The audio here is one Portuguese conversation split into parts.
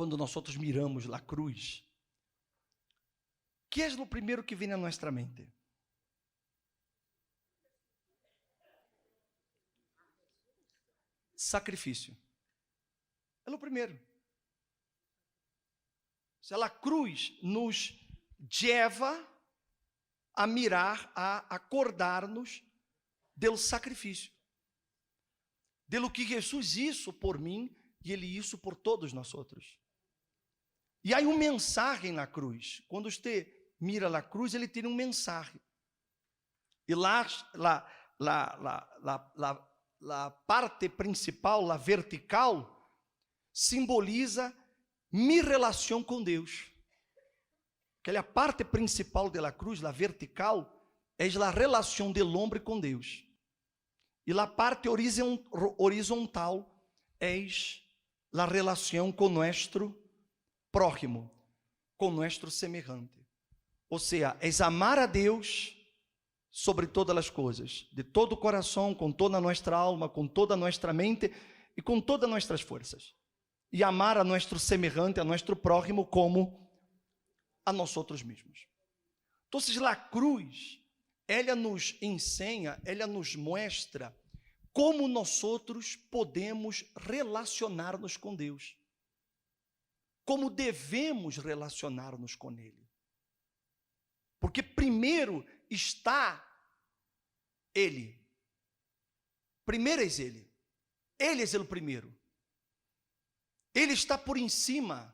quando nós outros miramos a cruz, que é o primeiro que vem a nossa mente? Sacrifício. É o primeiro. Se a cruz nos leva a mirar, a acordar-nos do sacrifício, de lo que Jesus hizo por mim e Ele hizo por todos nós outros. E há mensagem na cruz. Quando você mira a cruz, ele tem mensagem. E lá, a parte principal, a vertical, simboliza minha relação com Deus. Aquela parte principal da cruz, a vertical, é a relação do homem com Deus. E a parte horizontal é a relação com nosso próximo, com nosso semelhante. Ou seja, é amar a Deus sobre todas as coisas, de todo o coração, com toda a nossa alma, com toda a nossa mente e com todas as nossas forças. E amar a nosso semelhante, a nosso próximo, como a nós outros mesmos. Então, a cruz, ela nos ensina, ela nos mostra como nós outros podemos relacionar-nos com Deus. Como devemos relacionar-nos com Ele. Porque primeiro está Ele. Primeiro é Ele. Ele é o primeiro. Ele está por em cima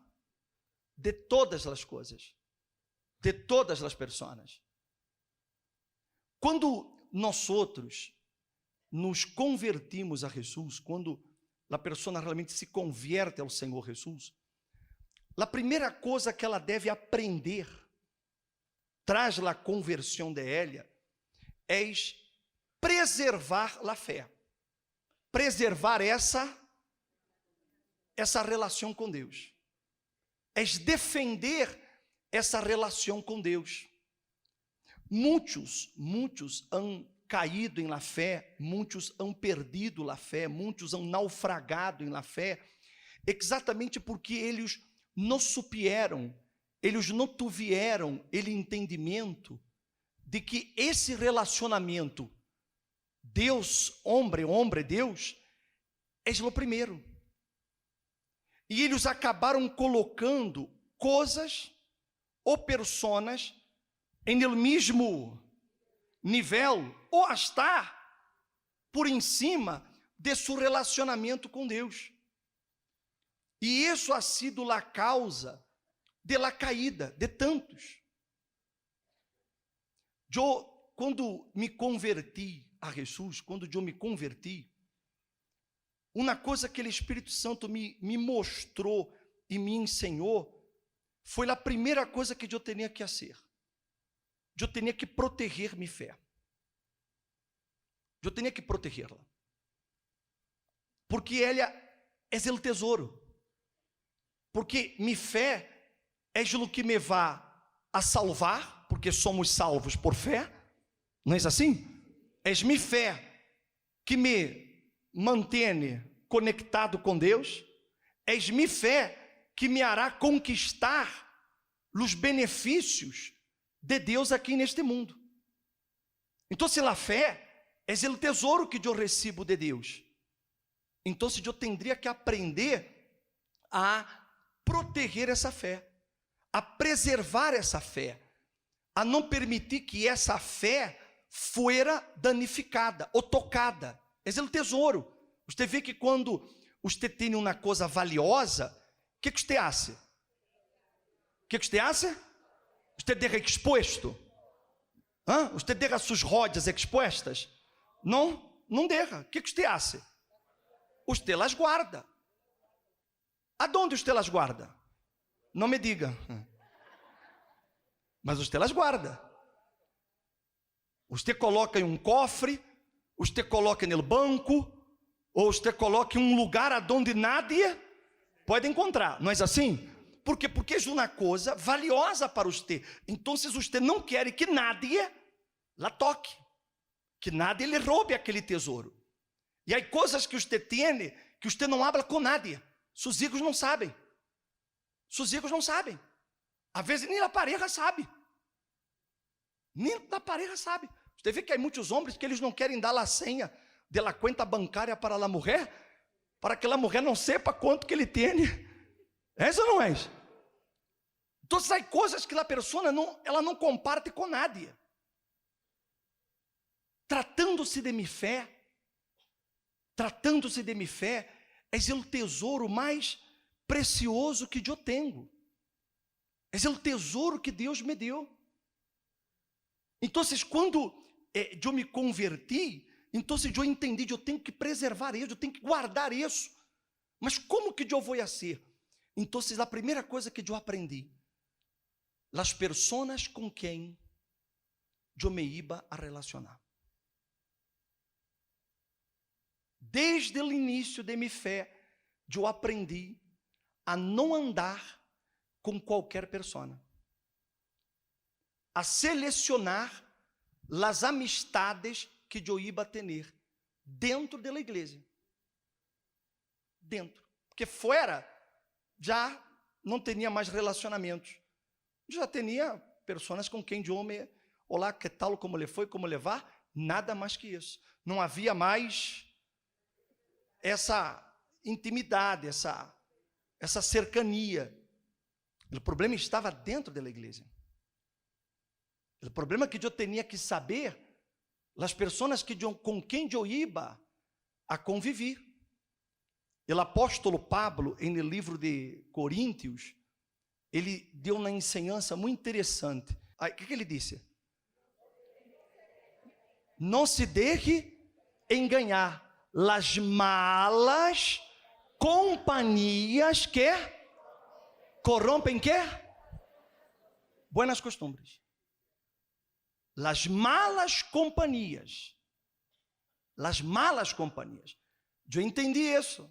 de todas as coisas, de todas as pessoas. Quando nós outros nos convertimos a Jesus, quando a pessoa realmente se converte ao Senhor Jesus, a primeira coisa que ela deve aprender, traz a conversão de ela, é preservar a fé, preservar essa relação com Deus, é defender essa relação com Deus. Muitos han caído em la fé, muitos han perdido la fé, muitos han naufragado em la fé, exatamente porque eles não supieram, eles não tiveram ele entendimento de que esse relacionamento Deus, homem, Deus, é o primeiro. E eles acabaram colocando coisas ou personas em el mesmo nível, ou hasta por em cima de seu relacionamento com Deus. E isso ha sido a causa de la caída de tantos. Eu, quando me converti a Jesus, quando eu me converti, uma coisa que o Espírito Santo me mostrou e me ensinou foi a primeira coisa que eu tinha que fazer. Eu tinha que proteger minha fé. Eu tinha que protegê-la. Porque ela é o tesouro. Porque minha fé é o que me vai a salvar, porque somos salvos por fé. Não é assim? É minha fé que me mantém conectado com Deus. É minha fé que me hará conquistar os benefícios de Deus aqui neste mundo. Então, se a fé é o tesouro que eu recebo de Deus, então eu teria que aprender a proteger essa fé, a preservar essa fé, a não permitir que essa fé fuera danificada ou tocada. Esse é o tesouro. Você vê que quando você tem uma coisa valiosa, o que você faz? O que você faz? Você deixa exposto? Você deixa suas rodas expostas? Não deixa. O que você faz? Você las guarda. Aonde você las guarda? Não me diga. Mas você las guarda. Você coloca em um cofre, você coloca no banco, ou você coloca em um lugar aonde nadie pode encontrar. Não é assim? Por quê? Porque é uma coisa valiosa para você. Então, você não quer que nadie la toque, que nadie lhe roube aquele tesouro. E há coisas que você tem que você não habla com nadie. Seus filhos não sabem. Sus hijos não sabem. Às vezes nem a pareja sabe. Nem a pareja sabe. Você vê que há muitos homens que eles não querem dar a senha de la cuenta bancária para a mulher, para que a mulher não sepa quanto que ele tem. É isso ou não é isso? Então, há coisas que a pessoa ela não comparte com nadie. Tratando-se de minha fé, é o tesouro mais precioso que eu tenho. É o tesouro que Deus me deu. Então, quando eu me converti, então eu entendi que eu tenho que preservar isso, eu tenho que guardar isso. Mas como que eu vou fazer? Então, a primeira coisa que eu aprendi, as pessoas com quem eu me iba a relacionar. Desde o início de minha fé, eu aprendi a não andar com qualquer pessoa, a selecionar as amistades que eu iba a ter dentro da igreja. Dentro. Porque fora, já não tinha mais relacionamentos. Já tinha pessoas com quem eu me... Olá, que tal, como lhe foi, como levar? Nada mais que isso. Não havia mais essa intimidade, essa cercania. O problema estava dentro da igreja. O problema é que eu tinha que saber as pessoas com quem eu iba a conviver. O apóstolo Pablo, no livro de Coríntios, ele deu uma ensinança muito interessante. O que ele disse? Não se deixe enganar las malas companhias que corrompem quê? Buenas costumbres. Las malas companhias. Las malas companhias. Eu entendi isso.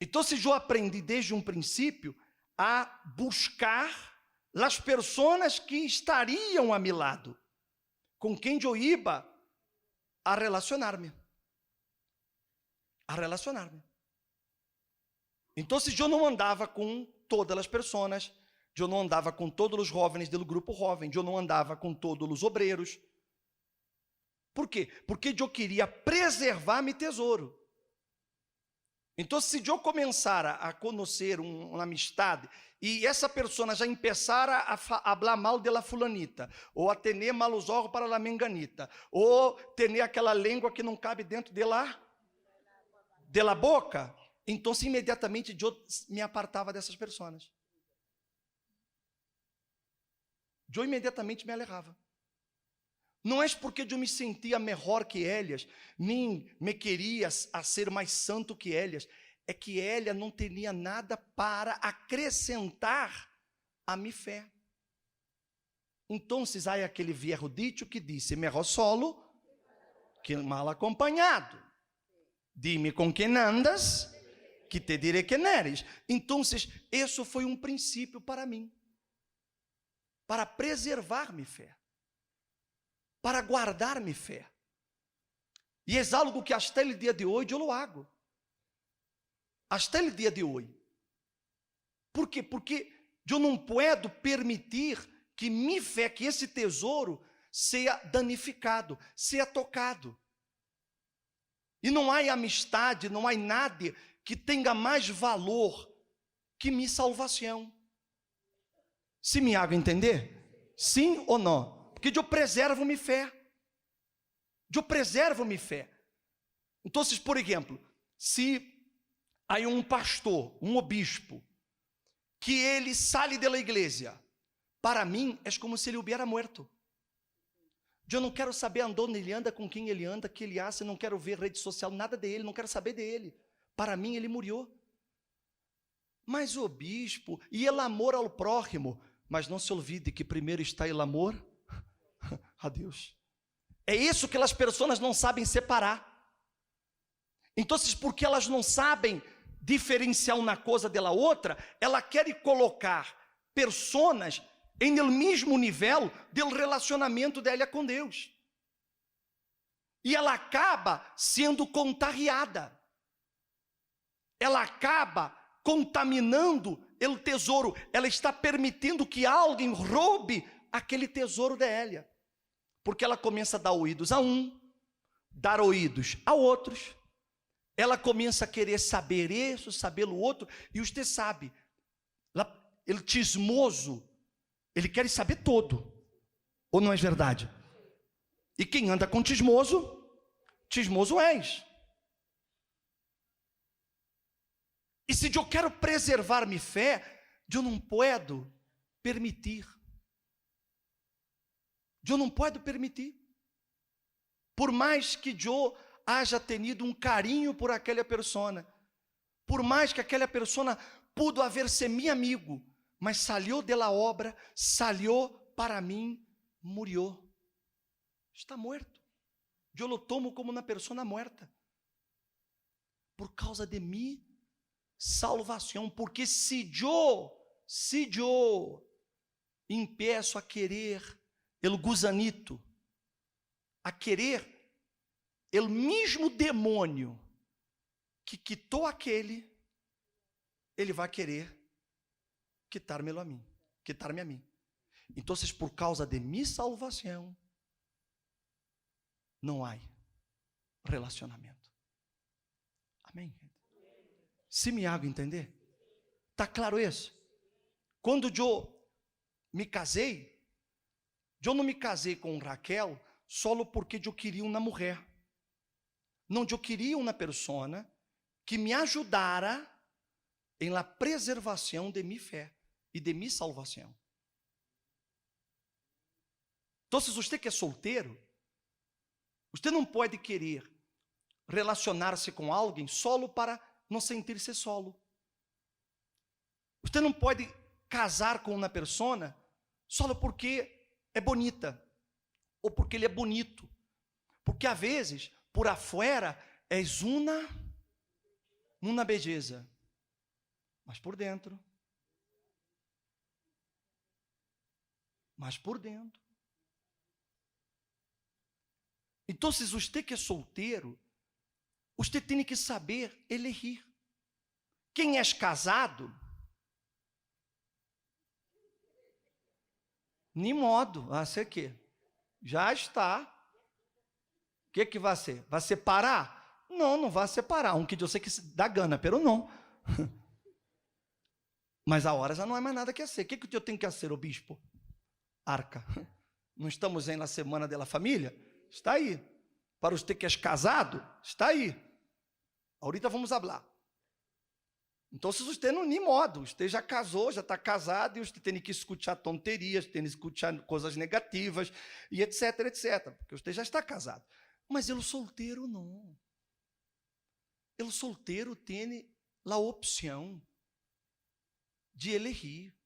Então, se eu aprendi desde um princípio a buscar as pessoas que estariam a meu lado, com quem eu iba a relacionar-me. Então, se eu não andava com todas as pessoas, eu não andava com todos os jovens do grupo jovem, eu não andava com todos os obreiros. Por quê? Porque eu queria preservar meu tesouro. Então, se eu começar a conhecer uma amistade, e essa pessoa já começar a falar mal de la fulanita, ou a ter malos olhos para la menganita, ou ter aquela língua que não cabe dentro de la boca, então imediatamente eu me apartava dessas pessoas. Eu imediatamente me alejava. Não é porque eu me sentia melhor que elas, nem me queria a ser mais santo que elas, é que ela não tinha nada para acrescentar a minha fé. Então, há aquele viejo dito que disse, melhor solo que mal acompanhado. Dime com quem andas, que te direi quem eres. Então, isso foi um princípio para mim, para preservar minha fé, para guardar minha fé. E é algo que até o dia de hoje eu lo hago. Até o dia de hoje. Por quê? Porque eu não posso permitir que minha fé, que esse tesouro, seja danificado, seja tocado. E não há amistade, não há nada que tenha mais valor que minha salvação. Se me hago entender? Sim ou não? Porque eu preservo minha fé. Então, por exemplo, se há um pastor, um obispo, que ele sai da igreja, para mim é como se ele hubiera muerto. Eu não quero saber onde ele anda, com quem ele anda, que ele hace, não quero ver rede social, nada dele, não quero saber dele. Para mim ele morreu. Mas o obispo, e o amor ao próximo, mas não se olvide que primeiro está o amor a Deus. É isso que as pessoas não sabem separar. Então, porque elas não sabem diferenciar uma coisa da outra, ela quer colocar pessoas em el mesmo nível do relacionamento dela com Deus. E ela acaba sendo contagiada. Ela acaba contaminando o tesouro, ela está permitindo que alguém roube aquele tesouro dela, porque ela começa a dar ouvidos a um, dar ouvidos a outros, ela começa a querer saber isso, saber o outro, e você sabe, ele chismoso, ele quer saber todo, ou não é verdade? E quem anda com chismoso, chismoso és. E se eu quero preservar minha fé, eu não posso permitir. Eu não posso permitir. Por mais que eu haja tenido um carinho por aquela pessoa, por mais que aquela pessoa pudo haver ser meu amigo, mas saiu da obra, saiu para mim, morreu. Está morto. Eu o tomo como uma pessoa morta. Por causa de mim, salvação, porque se eu empeço a querer o gusanito, a querer o mesmo demônio que quitou aquele, ele vai querer quitar-me a mim. Então, por causa de minha salvação, não há relacionamento. Amém? Se me hago entender? Está claro isso? Quando eu me casei, eu não me casei com Raquel só porque eu queria uma mulher. Não, eu queria uma pessoa que me ajudara em la preservação de minha fé e de minha salvação. Então, se você que é solteiro, você não pode querer relacionar-se com alguém solo para não sentir-se solo. Você não pode casar com uma pessoa só porque é bonita ou porque ele é bonito, porque às vezes por afuera és uma beleza, mas por dentro, Então, se você que é solteiro, você tem que saber elegir. Quem é casado, nem modo, vai ser que já está. O que vai ser? Vai separar? Não vai separar. Um que eu sei que dá gana, pero não. Mas a hora já não é mais nada que ser. O que eu tenho que ser, o bispo? Arca. Não estamos aí na semana da família? Está aí. Para você que é casado, está aí. Ahorita vamos falar. Então, se você não nem modo, você já casou, já está casado, e você tem que escutar tonterias, tem que escutar coisas negativas, e etc, porque você já está casado. Mas ele solteiro não. Ele solteiro tem a opção de elegir.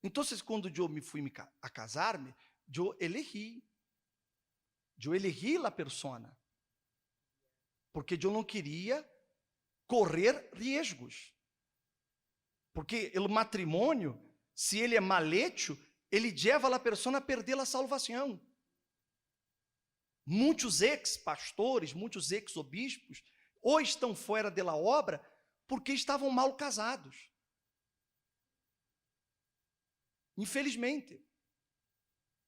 Então, quando eu me fui a casar-me, eu elegi a persona, porque eu não queria correr riscos, porque o matrimônio, se ele é mal hecho, ele leva a pessoa a perder a salvação. Muitos ex-pastores, muitos ex-obispos, ou estão fora da obra, porque estavam mal casados. Infelizmente.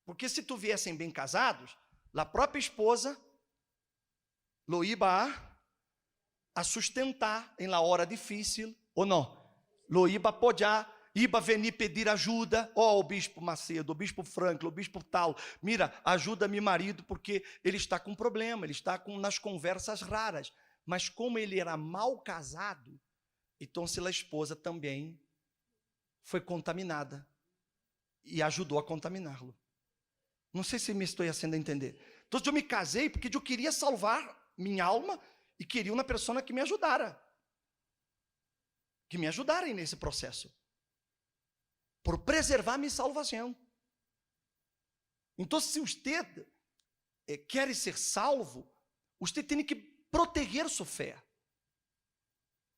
Porque se tu viessem bem casados, a própria esposa lo iba a sustentar em la hora difícil, ou não? Lo iba a apoiar, iba venir pedir ajuda. O bispo Macedo, o bispo Franklin, o bispo tal, mira, ajuda meu marido porque ele está com problema, ele está nas conversas raras. Mas como ele era mal casado, então se a esposa também foi contaminada e ajudou a contaminá-lo. Não sei se me estou fazendo entender. Então eu me casei porque eu queria salvar minha alma e queria uma pessoa que me ajudara. Que me ajudarem nesse processo. Por preservar minha salvação. Então, se você quer ser salvo, você tem que proteger sua fé.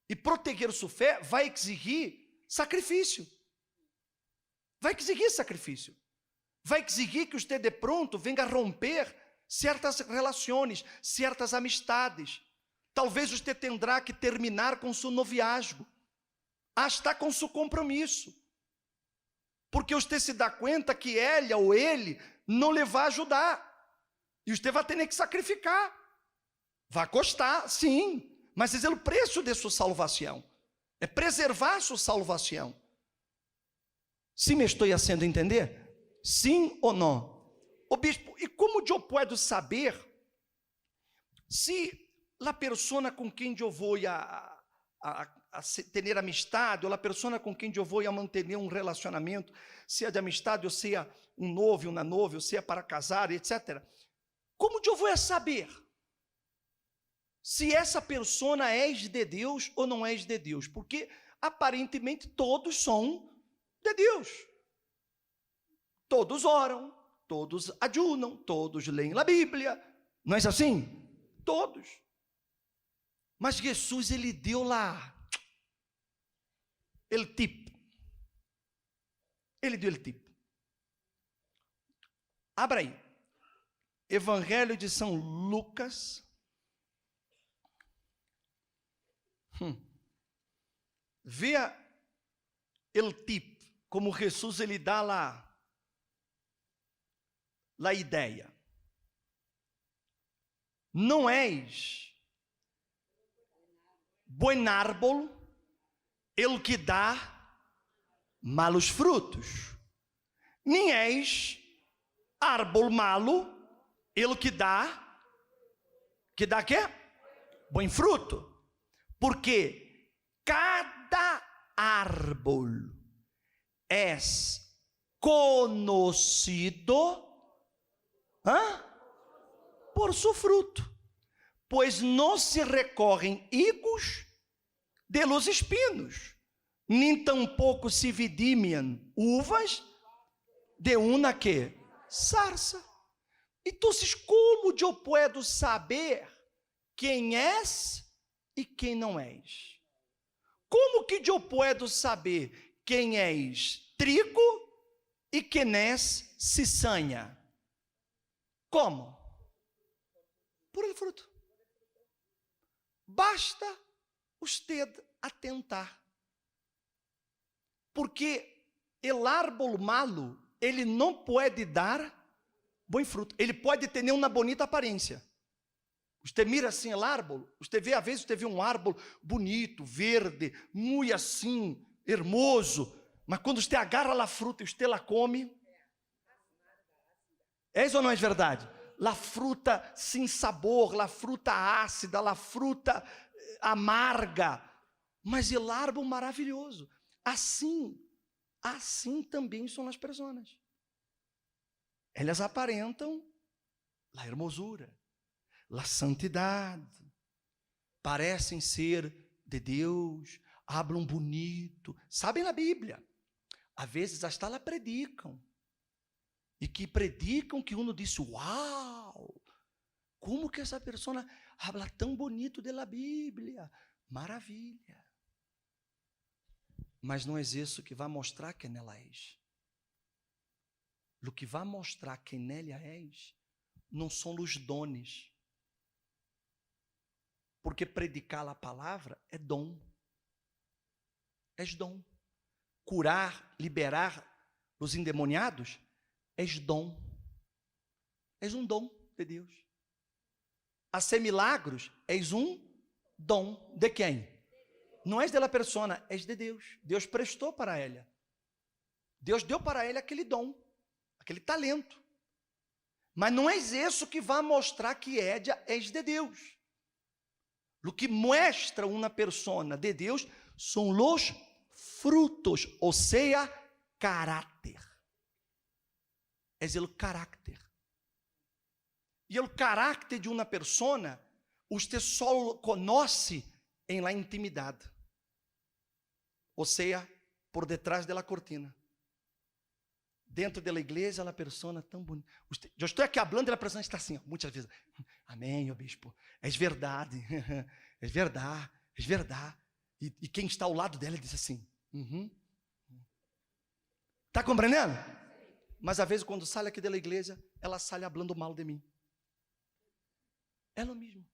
E proteger sua fé vai exigir sacrifício. Vai exigir sacrifício. Vai exigir que você de pronto venha romper certas relações, certas amistades. Talvez você terá que terminar com seu noviazgo. está com seu compromisso. Porque você se dá conta que ela ou ele não lhe vai ajudar. E você vai ter que sacrificar. Vai custar, sim. Mas esse é o preço de sua salvação. É preservar sua salvação. Sim, me estou fazendo entender? Sim ou não? O bispo, e como eu posso saber se a pessoa com quem eu vou a ter amistade, ou a pessoa com quem eu vou a manter um relacionamento, seja de amistade, ou seja um noivo, uma noiva, ou seja para casar, etc. Como eu vou saber se essa pessoa é de Deus ou não é de Deus? Porque aparentemente todos são de Deus. Todos oram, todos ayunam, todos leem a Bíblia. Não é assim? Todos. Mas Jesus, ele deu lá o tipo. Ele deu o tipo. Abra aí. Evangelho de São Lucas. Veja o tipo, como Jesus ele dá lá a ideia. Não és bom árbol, el que dá malos frutos, nem és árbol malo, el que dá quê? Bom fruto. Porque cada árbol é conhecido por seu fruto, pois não se recorrem higos de los espinos, nem tampouco se vidimiam uvas de uma que sarça. Então, como eu posso saber quem és e quem não és? Como que eu posso saber quem és trigo e quem és ciçanha? Como? Por el fruto. Basta usted atentar. Porque o árbol malo, ele não pode dar bom fruto. Ele pode ter uma bonita aparência. Você mira assim o árbol, você vê, às vezes, você vê um árbol bonito, verde, muito assim, hermoso, mas quando você agarra a fruta e você la come, é isso ou não é verdade? La fruta sem sabor, la fruta ácida, la fruta amarga, mas o árbol maravilhoso. Assim também são as pessoas. Elas aparentam a hermosura, a santidade, parecem ser de Deus, hablam bonito, sabem a Bíblia, às vezes até la predicam, e que predicam que uno diz, uau, como que essa pessoa habla tão bonito de la Bíblia, maravilha, mas não é isso que vai mostrar quem ela é. O que vai mostrar quem ela é, não são os dones, porque predicar a palavra é dom. É dom. Curar, liberar os endemoniados é dom. É um dom de Deus. Fazer milagros é um dom de quem? Não é da pessoa, é de Deus. Deus prestou para ela. Deus deu para ela aquele dom, aquele talento. Mas não é isso que vai mostrar que é de Deus. O que mostra uma pessoa de Deus são os frutos, ou seja, caráter. É o caráter. E o caráter de uma pessoa, você só conhece em la intimidade. Ou seja, por detrás da cortina. Dentro da igreja, a pessoa tão bonita. Eu estou aqui falando e a pessoa está assim, muitas vezes. Amém, ó bispo. É verdade. É verdade. É verdade. E quem está ao lado dela diz assim. Está compreendendo? Mas às vezes quando sai aqui da igreja, ela sai falando mal de mim. É o mesmo.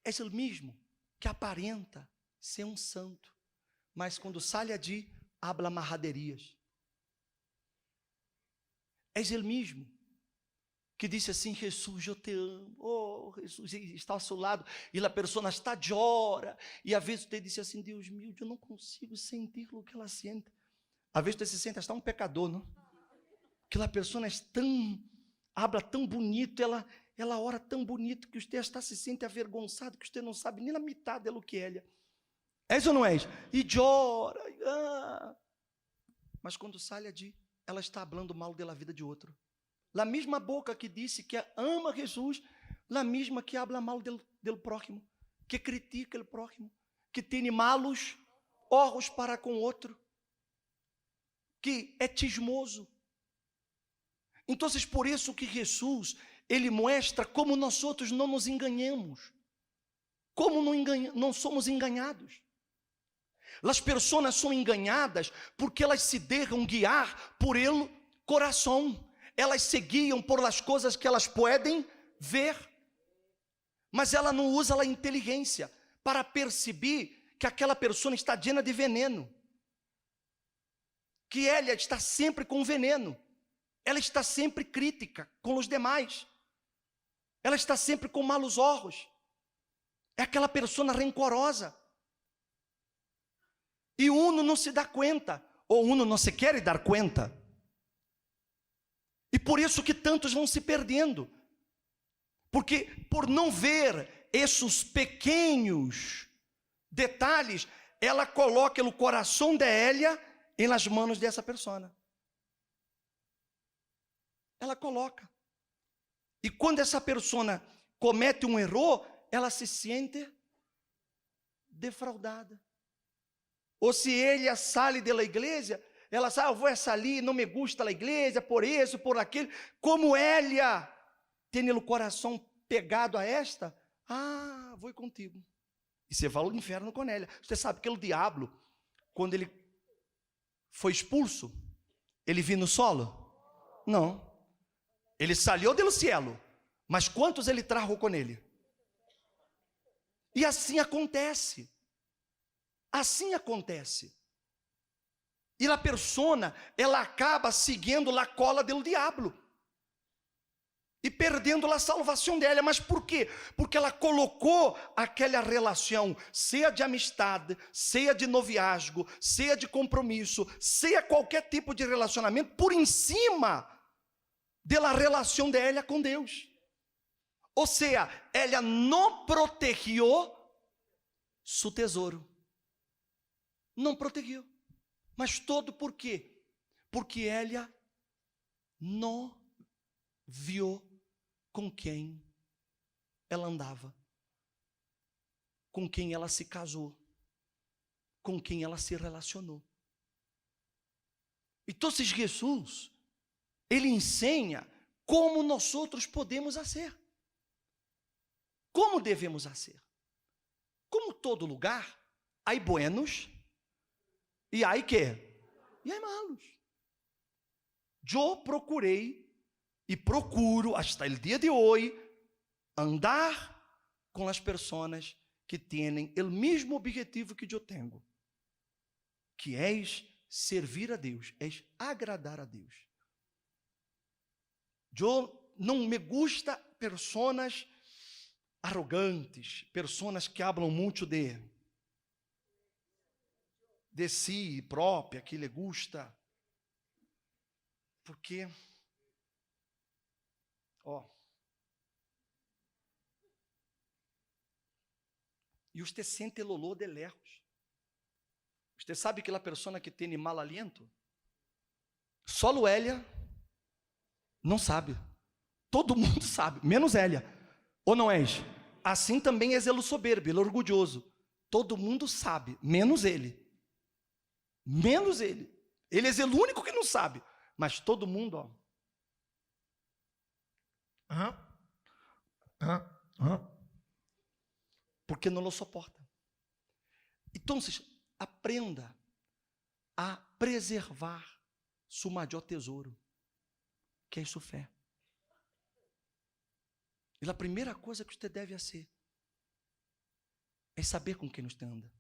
É o mesmo que aparenta ser um santo, mas quando sai de habla marraderias. És ele mesmo que disse assim: Jesus, eu te amo. Oh, Jesus, está ao seu lado. E a pessoa está chora. E às vezes você disse assim: Deus meu, eu não consigo sentir o que ela sente. Às vezes você se sente hasta um pecador, não? Aquela pessoa é tão, habla tão bonito, ela ora tão bonito que você está se sente avergonçado, que você não sabe nem a metade do que ela. És ou não és? E chora. Mas quando sai de, ela está falando mal da vida de outro. A mesma boca que disse que ama Jesus, a mesma que habla mal do próximo, que critica o próximo, que tem malos olhos para com outro, que é chismoso. Então, por isso que Jesus, ele mostra como nós outros não nos enganamos, como não somos enganados. As pessoas são enganadas porque elas se deixam guiar por ele coração. Elas se guiam por as coisas que elas podem ver, mas ela não usa a inteligência para perceber que aquela pessoa está llena de veneno, que ela está sempre com veneno, ela está sempre crítica com os demais, ela está sempre com malos olhos, é aquela pessoa rancorosa, e uno não se dá conta, ou uno não se quer dar conta. E por isso que tantos vão se perdendo, porque por não ver esses pequenos detalhes, ela coloca o coração de Elia nas mãos dessa pessoa. Ela coloca. E quando essa pessoa comete um erro, ela se sente defraudada. Ou se ele sai da igreja, ela sabe, eu vou sair, não me gusta a igreja, por isso, por aquilo. Como Elia tem o coração pegado a esta, vou contigo. E você vai ao inferno com Elia. Você sabe que o diabo, quando ele foi expulso, ele viu no solo? Não. Ele saiu do cielo, mas quantos ele trajo com ele? E assim acontece. Assim acontece. E a persona, ela acaba seguindo a cola do diabo e perdendo a salvação dela. Mas por quê? Porque ela colocou aquela relação, seja de amistade, seja de noviazgo, seja de compromisso, seja qualquer tipo de relacionamento, por em cima da relação dela com Deus. Ou seja, ela não protegeu seu tesouro. Não protegeu. Mas todo por quê? Porque ela não viu com quem ela andava, com quem ela se casou, com quem ela se relacionou. Então, Jesus, ele ensina como nós outros podemos ser, como devemos ser. Como todo lugar, há buenos e aí quê? E aí malos. Eu procurei e procuro, hasta o dia de hoje, andar com as pessoas que têm o mesmo objetivo que eu tenho, que é servir a Deus, é agradar a Deus. Eu não me gusta pessoas arrogantes, pessoas que falam muito de si própria, que lhe gusta, porque, e você sente o olor de lejos. Você sabe que a pessoa que tem mau aliento, só Elia não sabe. Todo mundo sabe, menos Elia. Ou não és? Assim também é o soberbo, ele orgulhoso. Todo mundo sabe, menos ele. Menos ele. Ele é o único que não sabe. Mas todo mundo, porque não o suporta. Então, aprenda a preservar seu maior tesouro, que é sua fé. E a primeira coisa que você deve fazer é saber com quem você anda.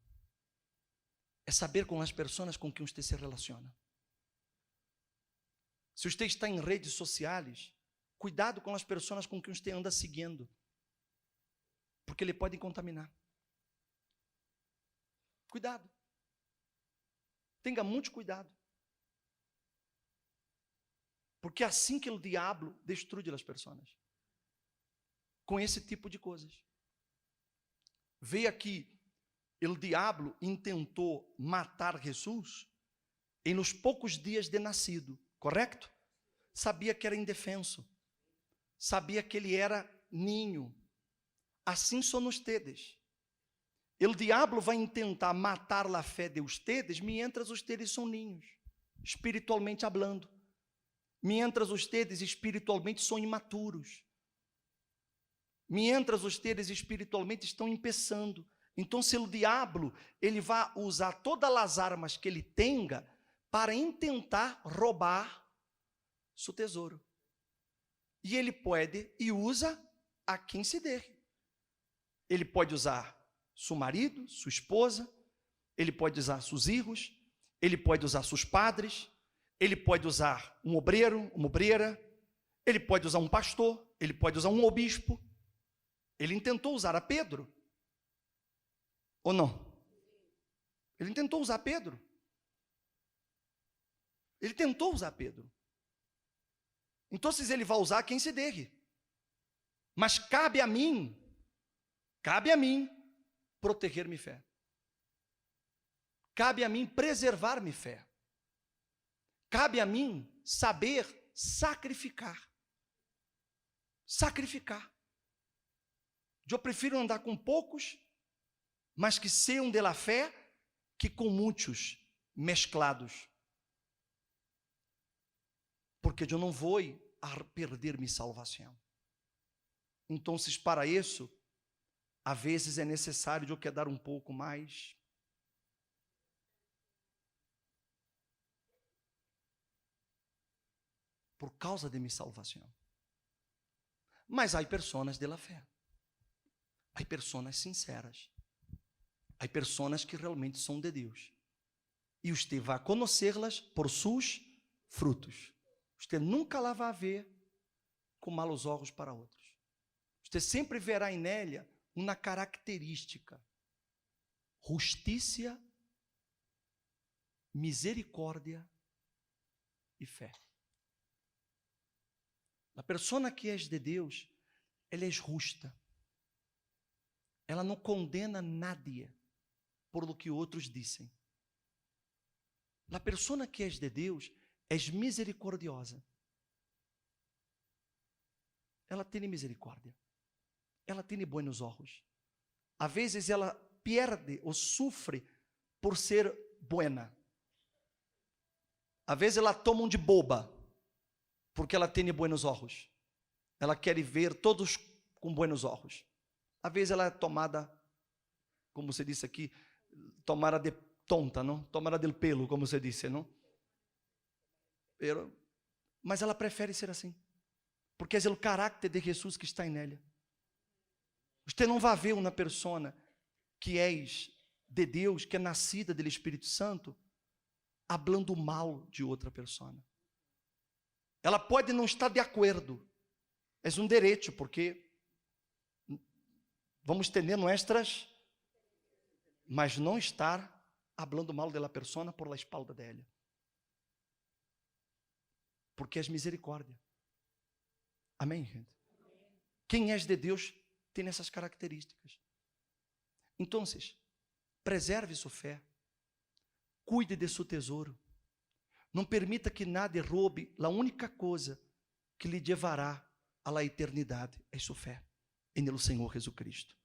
é saber com as pessoas com quem você se relaciona. Se você está em redes sociais, cuidado com as pessoas com quem você anda seguindo, porque ele pode contaminar. Cuidado. Tenha muito cuidado. Porque é assim que o diabo destrói as pessoas. Com esse tipo de coisas. Veja que o diabo intentou matar Jesus em nos poucos dias de nascido, correto? Sabia que era indefenso. Sabia que ele era ninho. Assim são ustedes. O diabo vai tentar matar a fé de ustedes, mientras ustedes são ninhos, espiritualmente hablando. Mientras ustedes espiritualmente são imaturos. Mientras ustedes espiritualmente estão empeçando. Então, se o diabo, ele vai usar todas as armas que ele tenha para tentar roubar seu tesouro. E ele pode e usa a quem se der. Ele pode usar seu marido, sua esposa, ele pode usar seus filhos, ele pode usar seus padres, ele pode usar um obreiro, uma obreira, ele pode usar um pastor, ele pode usar um obispo. Ele tentou usar a Pedro. Ou não? Ele tentou usar Pedro. Ele tentou usar Pedro. Então, ele vai usar quem se der. Mas cabe a mim proteger minha fé. Cabe a mim preservar minha fé. Cabe a mim saber sacrificar. Sacrificar. Eu prefiro andar com poucos, mas que sejam de la fé, que com muitos mesclados. Porque eu não vou perder minha salvação. Então, para isso, às vezes é necessário eu quedar um pouco mais. Por causa de minha salvação. Mas há pessoas de la fé. Há pessoas sinceras. Há pessoas que realmente são de Deus. E você vai conhecê-las por seus frutos. Você nunca lá vai ver com malos olhos para outros. Você sempre verá em nela uma característica: justiça, misericórdia e fé. A pessoa que é de Deus, ela é justa. Ela não condena nadie por lo que outros dizem. A pessoa que é de Deus é misericordiosa. Ela tem misericórdia. Ela tem buenos olhos. Às vezes ela perde ou sofre por ser buena. Às vezes ela toma de boba, porque ela tem buenos olhos. Ela quer ver todos com buenos olhos. Às vezes ela é tomada, como se disse aqui, tomada de tonta, não? Tomada del pelo, como se disse, não? Mas ela prefere ser assim, porque é o caráter de Jesus que está em ela. Você não vai ver uma pessoa que é de Deus, que é nascida do Espírito Santo, falando mal de outra pessoa. Ela pode não estar de acordo, é um direito, porque vamos ter nuestras, mas não estar falando mal da pessoa por la espalda dela. Porque é misericórdia. Amém, gente? Quem é de Deus tem essas características. Então, preserve sua fé. Cuide de seu tesouro. Não permita que nada roube a única coisa que lhe levará à eternidade. É sua fé em el Senhor Jesus Cristo.